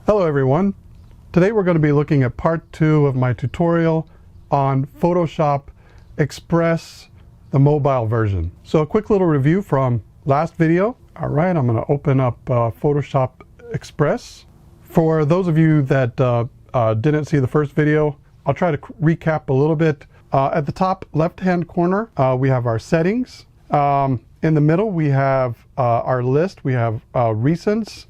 Hello everyone. Today we're going to be looking at part 2 of my tutorial on Photoshop Express, the mobile version. So a quick little review from last video. All right, I'm going to open up Photoshop Express. For those of you that didn't see the first video, I'll try to recap a little bit. At the top left-hand corner, we have our settings. In the middle, we have our list. We have recents.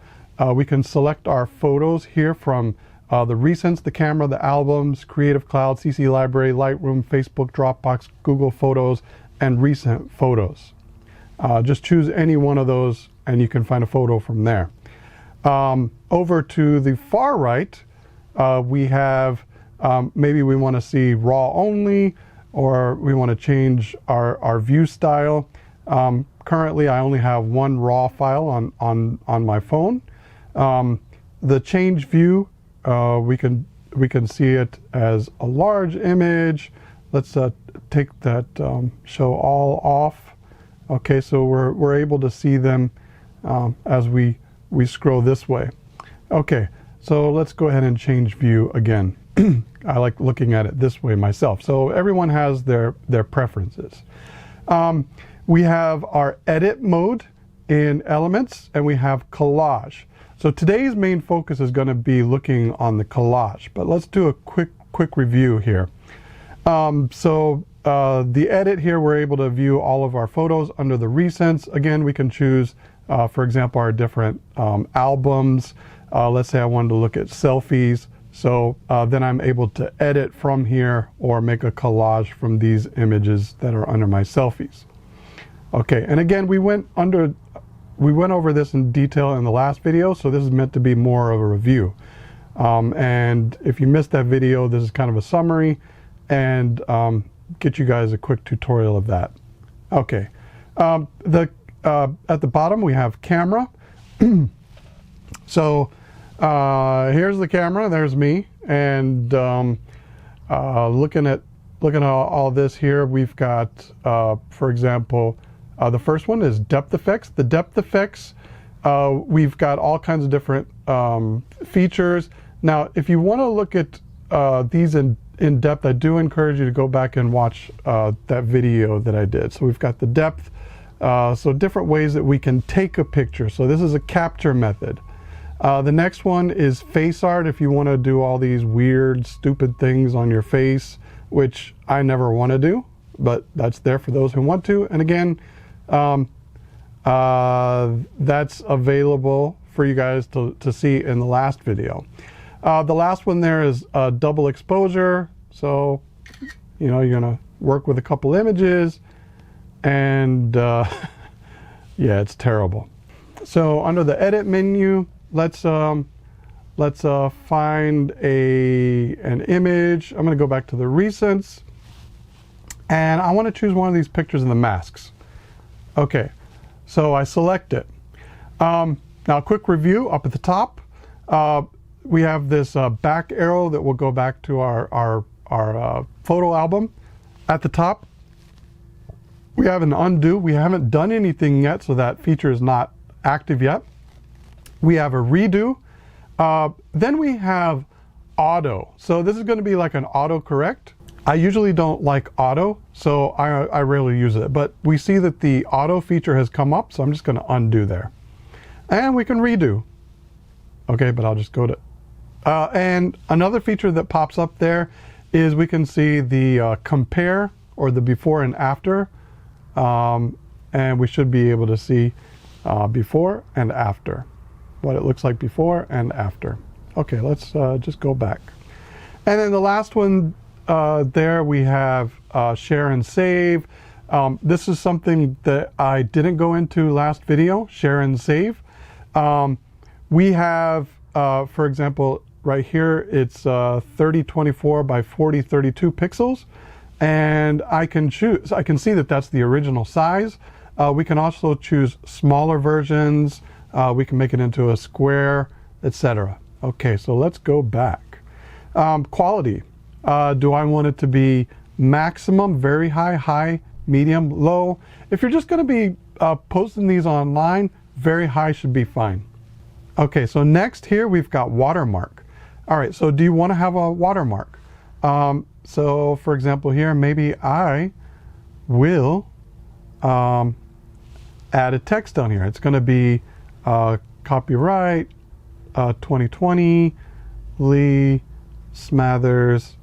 We can select our photos here from the recents, the camera, the albums, Creative Cloud, CC Library, Lightroom, Facebook, Dropbox, Google Photos, and recent photos. Just choose any one of those and you can find a photo from there. Over to the far right, we have maybe we want to see raw only, or we want to change our view style. Currently, I only have one raw file on my phone. The change view, we can see it as a large image. Let's take that show all off. Okay, so we're able to see them as we scroll this way. Okay, so let's go ahead and change view again. I like looking at it this way myself. So everyone has their preferences. We have our edit mode in Elements, and we have collage. So today's main focus is going to be looking on the collage, but let's do a quick review here. The edit here, we're able to view all of our photos under the recents. Again, we can choose, for example, our different albums. Let's say I wanted to look at selfies. So then I'm able to edit from here or make a collage from these images that are under my selfies. Okay, and again, we went over this in detail in the last video, so this is meant to be more of a review. And if you missed that video, this is kind of a summary and get you guys a quick tutorial of that. Okay, at the bottom we have camera. So here's the camera, there's me, and looking at all this here, we've got, for example, the first one is depth effects. The depth effects, we've got all kinds of different features. Now, if you want to look at these in depth, I do encourage you to go back and watch that video that I did. So we've got the depth, so different ways that we can take a picture. So this is a capture method. The next one is face art, if you want to do all these weird, stupid things on your face, which I never want to do, but that's there for those who want to. And again, that's available for you guys to see in the last video. The last one there is double exposure. So, you know, you're gonna work with a couple images, and yeah, it's terrible. So under the edit menu, let's find an image. I'm gonna go back to the recents, and I want to choose one of these pictures in the masks. Okay, so I select it. Now, a quick review up at the top. We have this back arrow that will go back to our photo album. At the top, we have an undo. We haven't done anything yet, so that feature is not active yet. We have a redo. Then we have auto. So this is going to be like an auto correct. I usually don't like auto, so I rarely use it. But we see that the auto feature has come up, so I'm just going to undo there. And we can redo. Okay, but I'll just go to... and another feature that pops up there is we can see the compare, or the before and after. And we should be able to see before and after. What it looks like before and after. Okay, let's just go back. And then the last one, there we have share and save. This is something that I didn't go into last video, share and save. We have, for example, right here, it's 3024 by 4032 pixels. And I can see that that's the original size. We can also choose smaller versions. We can make it into a square, etc. Okay, so let's go back. Quality. Do I want it to be maximum, very high, high, medium, low? If you're just going to be posting these online, very high should be fine. Okay, so next here we've got watermark. All right, so do you want to have a watermark? So for example here, maybe I will add a text down here. It's going to be copyright 2020 Lee Smathers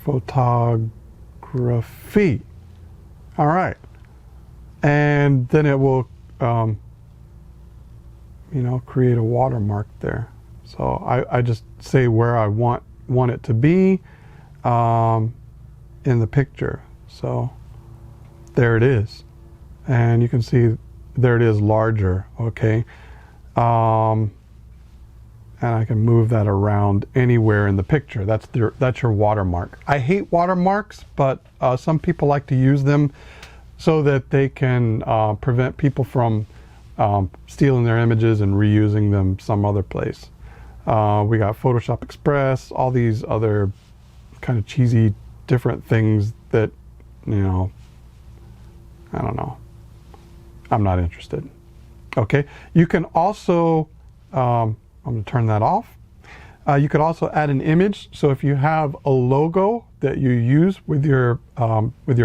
photography. All right, and then it will create a watermark there. So I just say where I want it to be in the picture. So there it is, and you can see there it is larger. Okay, and I can move that around anywhere in the picture. That's your watermark. I hate watermarks, but some people like to use them so that they can prevent people from stealing their images and reusing them some other place. We got Photoshop Express, all these other kind of cheesy different things that, I don't know. I'm not interested. Okay, you can also, I'm going to turn that off. You could also add an image. So if you have a logo that you use with your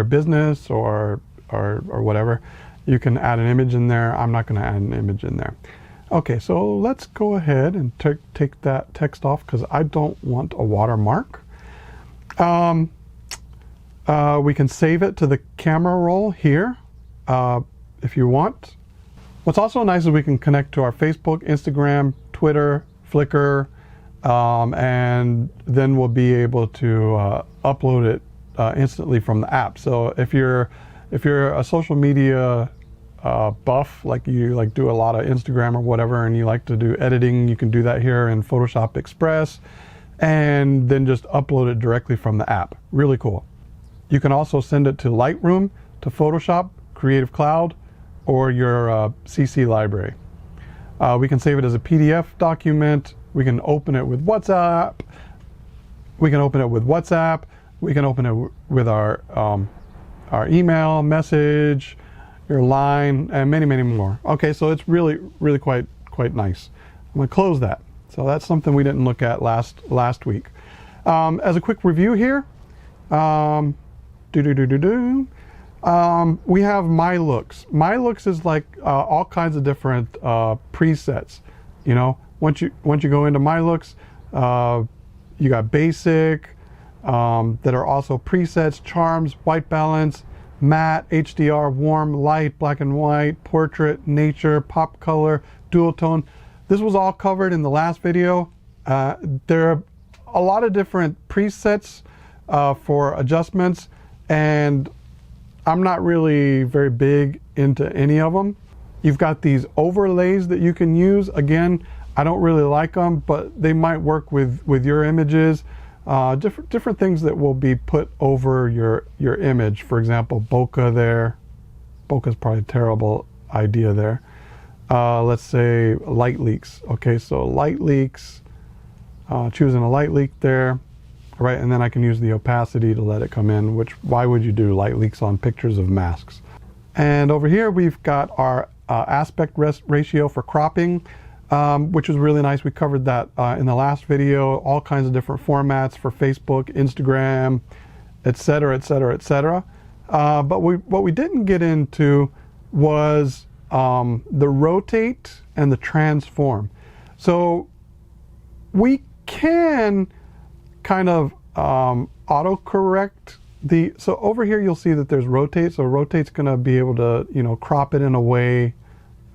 business or whatever, you can add an image in there. I'm not going to add an image in there. Okay, so let's go ahead and take that text off because I don't want a watermark. We can save it to the camera roll here if you want. What's also nice is we can connect to our Facebook, Instagram, Twitter, Flickr, and then we'll be able to upload it instantly from the app. So if you're a social media buff, like you do a lot of Instagram or whatever, and you like to do editing, you can do that here in Photoshop Express, and then just upload it directly from the app. Really cool. You can also send it to Lightroom, to Photoshop, Creative Cloud, or your CC library. We can save it as a PDF document. We can open it with WhatsApp. We can open it with our email, message, your line, and many, many more. Okay, so it's really, really quite nice. I'm gonna close that. So that's something we didn't look at last week. As a quick review here, we have My Looks. My Looks is like all kinds of different presets. Once you go into My Looks, you got basic that are also presets, charms, white balance, matte, HDR, warm, light, black and white, portrait, nature, pop color, dual tone. This was all covered in the last video. There are a lot of different presets for adjustments, and I'm not really very big into any of them. You've got these overlays that you can use. Again, I don't really like them, but they might work with your images. Different things that will be put over your image. For example, bokeh there. Bokeh is probably a terrible idea there. Let's say light leaks. Okay, so light leaks, choosing a light leak there. Right, and then I can use the opacity to let it come in, which, why would you do light leaks on pictures of masks? And over here we've got our aspect ratio for cropping, which is really nice. We covered that in the last video, all kinds of different formats for Facebook, Instagram, etc., etc., etc. But what we didn't get into was the rotate and the transform. So we can kind of auto-correct so over here you'll see that there's rotate. So rotate's going to be able to crop it in a way,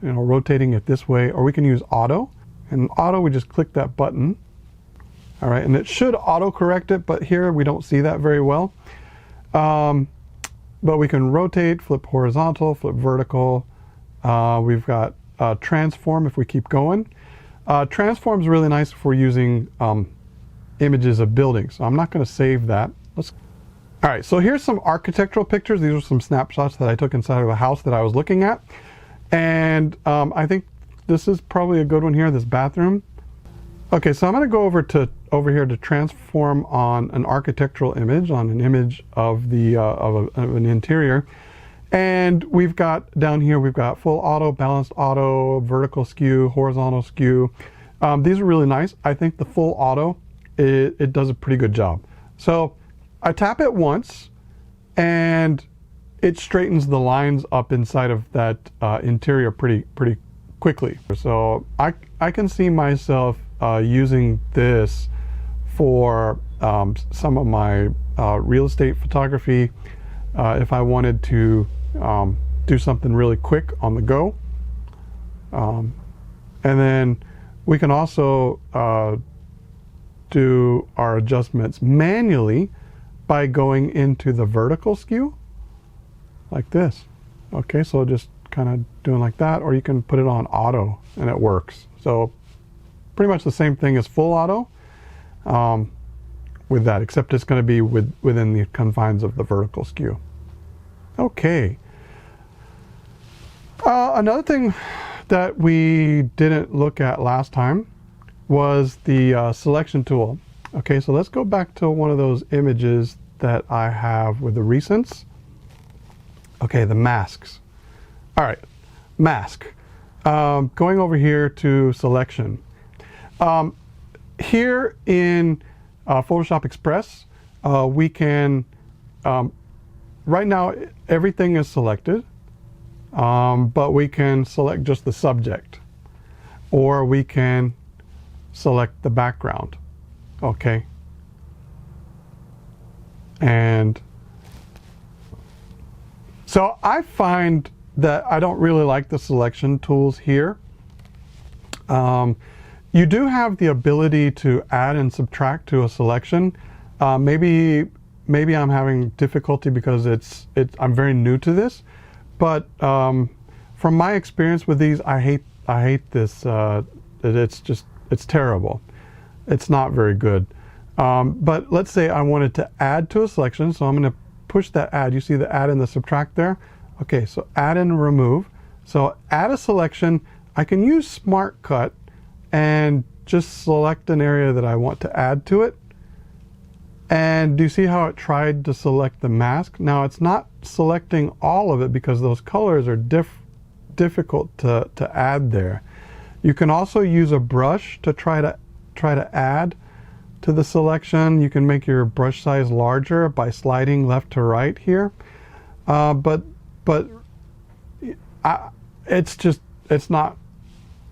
rotating it this way, or we can use auto. And auto, we just click that button. All right, and it should auto-correct it, but here we don't see that very well. But we can rotate, flip horizontal, flip vertical. We've got transform if we keep going. Transform is really nice for using images of buildings. So I'm not going to save that. All right, so here's some architectural pictures. These are some snapshots that I took inside of a house that I was looking at. And I think this is probably a good one here, this bathroom. Okay, so I'm going to go over here to transform on an architectural image, on an image of an interior. And we've got down here, we've got full auto, balanced auto, vertical skew, horizontal skew. These are really nice. I think the full auto, it does a pretty good job. So I tap it once and it straightens the lines up inside of that interior pretty quickly. So I can see myself using this for some of my real estate photography if I wanted to do something really quick on the go. And then we can also do our adjustments manually by going into the vertical skew like this. Okay, so just kind of doing like that, or you can put it on auto and it works. So pretty much the same thing as full auto with that, except it's going to be within the confines of the vertical skew. Okay. Another thing that we didn't look at last time was the selection tool. Okay, so let's go back to one of those images that I have with the recents. Okay, the masks. All right, mask. Going over here to selection. Here in Photoshop Express, we can, right now everything is selected, but we can select just the subject, or we can select the background. Okay. And so I find that I don't really like the selection tools here. You do have the ability to add and subtract to a selection. Maybe I'm having difficulty because I'm very new to this, but from my experience with these, I hate this. It's terrible. It's not very good. But let's say I wanted to add to a selection, so I'm going to push that add. You see the add and the subtract there? Okay, so add and remove. So add a selection. I can use Smart Cut and just select an area that I want to add to it. And do you see how it tried to select the mask? Now it's not selecting all of it because those colors are difficult to add there. You can also use a brush to try to add to the selection. You can make your brush size larger by sliding left to right here. But it's not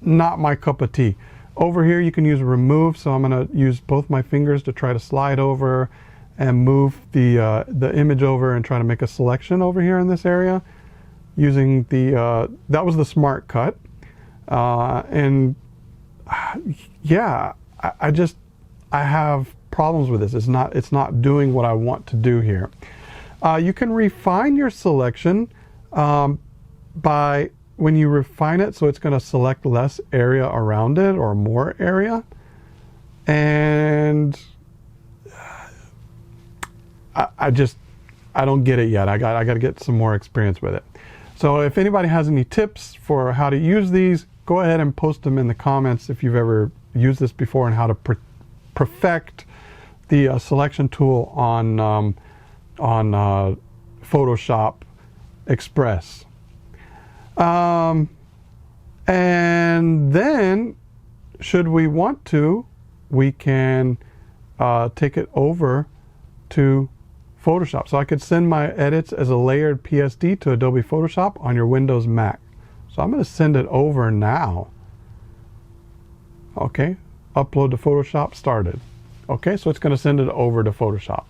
my cup of tea. Over here you can use remove, so I'm going to use both my fingers to try to slide over and move the image over and try to make a selection over here in this area using that was the Smart Cut. And yeah, I have problems with this. It's not doing what I want to do here. You can refine your selection by when you refine it, so it's going to select less area around it or more area. And I don't get it yet. I got to get some more experience with it. So if anybody has any tips for how to use these, go ahead and post them in the comments if you've ever used this before and how to perfect the selection tool on Photoshop Express. And then, should we want to, we can take it over to Photoshop. So I could send my edits as a layered PSD to Adobe Photoshop on your Windows Mac. So I'm going to send it over now. Okay, upload to Photoshop started. Okay, so it's going to send it over to Photoshop.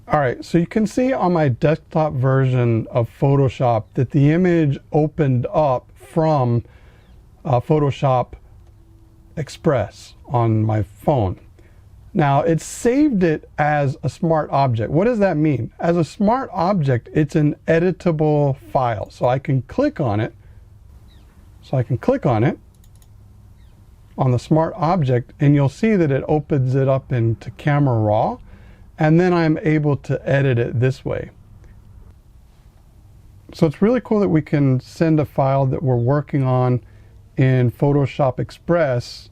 All right, so you can see on my desktop version of Photoshop that the image opened up from Photoshop Express on my phone. Now, it saved it as a smart object. What does that mean? As a smart object, it's an editable file. So I can click on it. On the smart object, and you'll see that it opens it up into Camera Raw. And then I'm able to edit it this way. So it's really cool that we can send a file that we're working on in Photoshop Express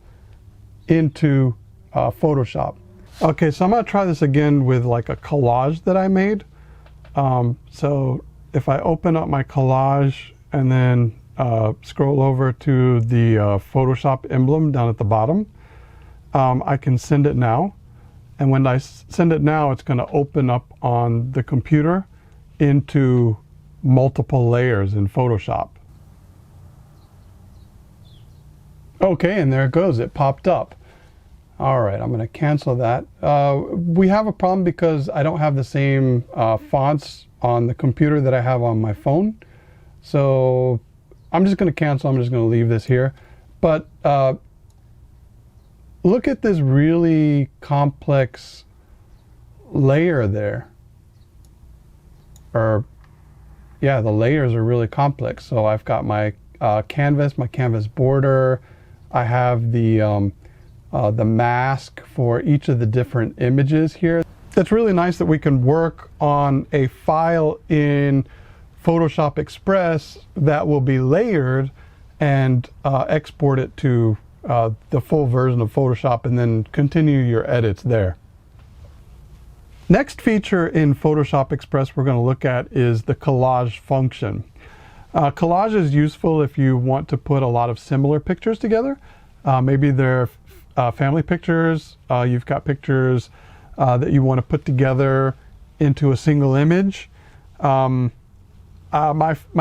into Photoshop. Okay, so I'm going to try this again with like a collage that I made. So if I open up my collage and then scroll over to the Photoshop emblem down at the bottom, I can send it now. And when I send it now, it's going to open up on the computer into multiple layers in Photoshop. Okay, and there it goes. It popped up. All right, I'm going to cancel that. We have a problem because I don't have the same fonts on the computer that I have on my phone. So I'm just going to cancel. I'm just going to leave this here. But look at this really complex layer there. Or, yeah, the layers are really complex. So I've got my canvas border. I have the mask for each of the different images here. It's really nice that we can work on a file in Photoshop Express that will be layered and export it to the full version of Photoshop and then continue your edits there. Next feature in Photoshop Express we're going to look at is the collage function. Collage is useful if you want to put a lot of similar pictures together. Maybe they're family pictures, you've got pictures that you want to put together into a single image. My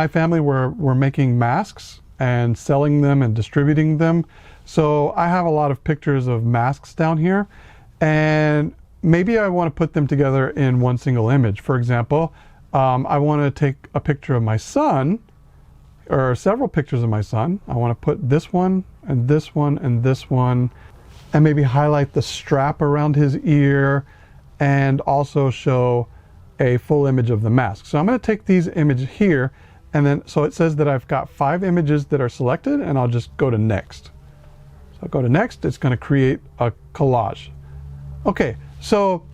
family were making masks and selling them and distributing them. So I have a lot of pictures of masks down here, and maybe I want to put them together in one single image. For example, I want to take a picture of my son, or several pictures of my son. I want to put this one and this one and this one, and maybe highlight the strap around his ear and also show a full image of the mask. So I'm going to take these images here, and then so it says that I've got 5 images that are selected, and I'll just go to next. So I'll go to next. It's going to create a collage. Okay, so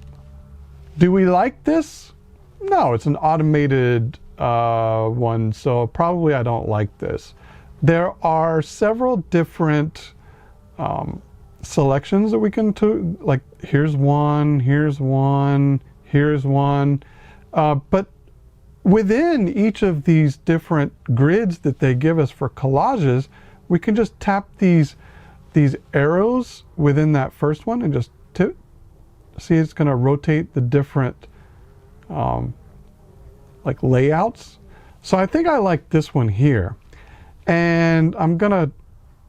do we like this? No, it's an automated one, so probably I don't like this. There are several different selections that we can do, like here's one, here's one, here's one. But within each of these different grids that they give us for collages, we can just tap these arrows within that first one and just tip. See, it's going to rotate the different like layouts. So I think I like this one here, and I'm going to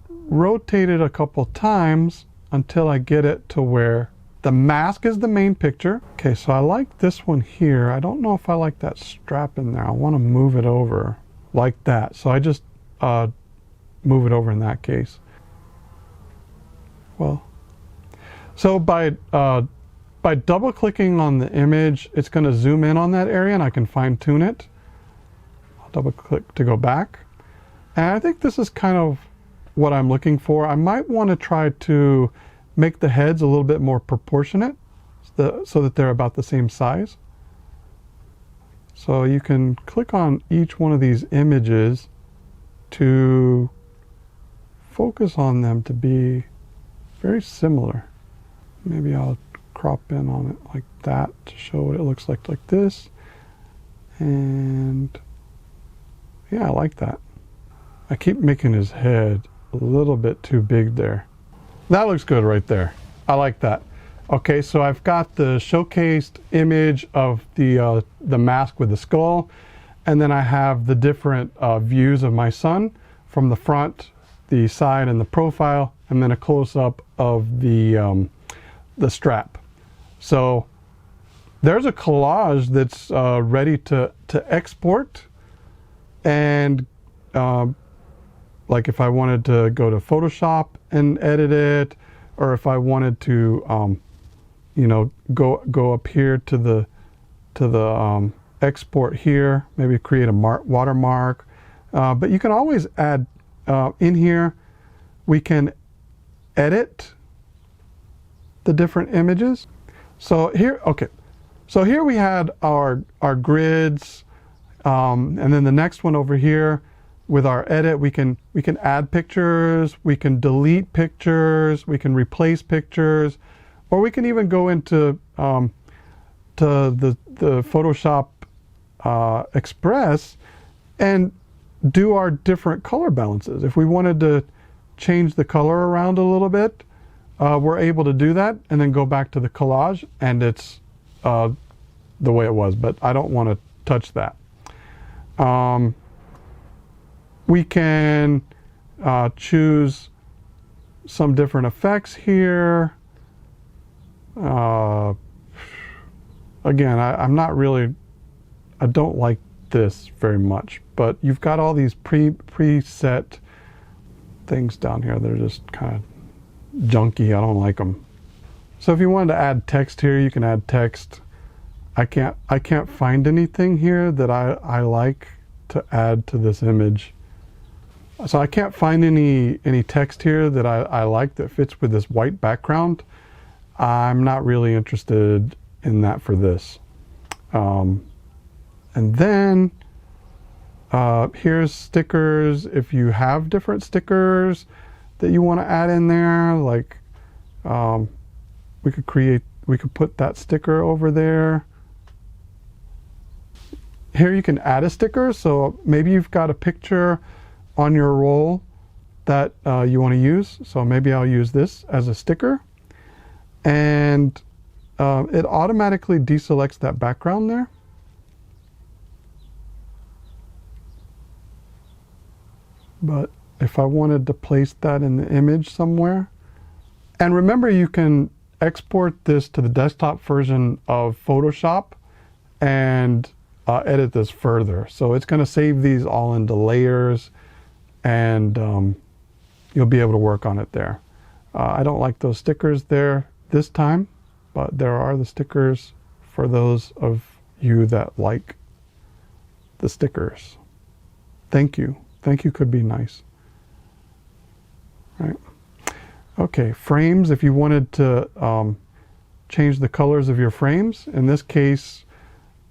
rotate it a couple times until I get it to where the mask is the main picture. Okay, so I like this one here. I don't know if I like that strap in there. I want to move it over like that. So I just move it over in that case. Well, so by double clicking on the image, it's going to zoom in on that area and I can fine tune it. I'll double click to go back. And I think this is kind of what I'm looking for. I might want to try to make the heads a little bit more proportionate so that they're about the same size. So you can click on each one of these images to focus on them to be very similar. Maybe I'll crop in on it like that to show what it looks like this. And yeah, I like that. I keep making his head a little bit too big there. That looks good right there. I like that. Okay, so I've got the showcased image of the mask with the skull, and then I have the different views of my son from the front, the side, and the profile, and then a close-up of the strap. So there's a collage that's ready to export, and like if I wanted to go to Photoshop and edit it, or if I wanted to you know, go up here to the export here, maybe create a watermark, but you can always add in here. We can edit the different images. So here, okay, so here we had our grids, and then the next one over here with our edit, we can add pictures, we can delete pictures, we can replace pictures, or we can even go into to the Photoshop Express and do our different color balances. If we wanted to change the color around a little bit, we're able to do that and then go back to the collage and it's the way it was, but I don't want to touch that. We can choose some different effects here. Again, I don't like this very much, but you've got all these preset things down here that are just kind of junky. I don't like them. So if you wanted to add text here, you can add text. I can't find anything here that I like to add to this image. So I can't find any text here that I like that fits with this white background. I'm not really interested in that for this. And then here's stickers. If you have different stickers that you want to add in there, like we could put that sticker over there. Here you can add a sticker. So maybe you've got a picture on your roll that you want to use. So maybe I'll use this as a sticker. And it automatically deselects that background there. But if I wanted to place that in the image somewhere, and remember you can export this to the desktop version of Photoshop and edit this further. So it's going to save these all into layers and you'll be able to work on it there. I don't like those stickers there this time, but there are the stickers for those of you that like the stickers. Thank you. Thank you could be nice. Right. Okay, frames. If you wanted to change the colors of your frames, in this case,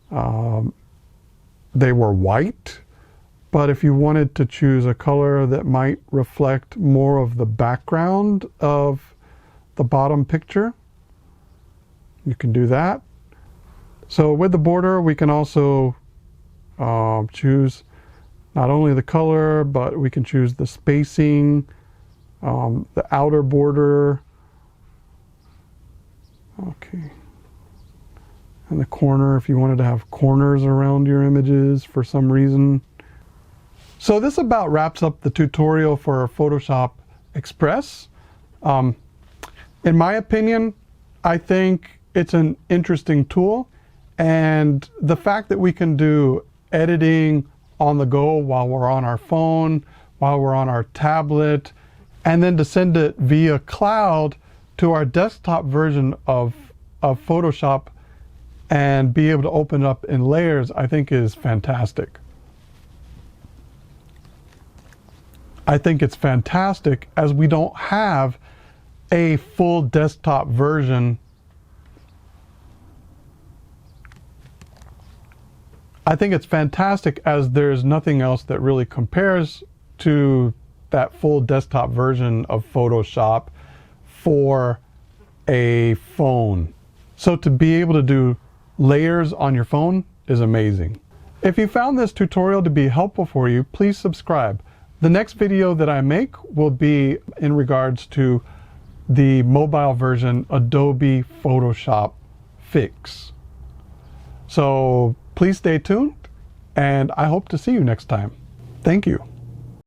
they were white, but if you wanted to choose a color that might reflect more of the background of the bottom picture, you can do that. So with the border, we can also choose not only the color, but we can choose the spacing, the outer border. Okay. And the corner, if you wanted to have corners around your images for some reason. So this about wraps up the tutorial for Photoshop Express. In my opinion, I think it's an interesting tool, and the fact that we can do editing on the go while we're on our phone, while we're on our tablet, and then to send it via cloud to our desktop version of Photoshop and be able to open it up in layers, I think is fantastic. I think it's fantastic as we don't have a full desktop version. I think it's fantastic as there's nothing else that really compares to that full desktop version of Photoshop for a phone. So to be able to do layers on your phone is amazing. If you found this tutorial to be helpful for you, please subscribe. The next video that I make will be in regards to the mobile version Adobe Photoshop Fix. So please stay tuned, and I hope to see you next time. Thank you.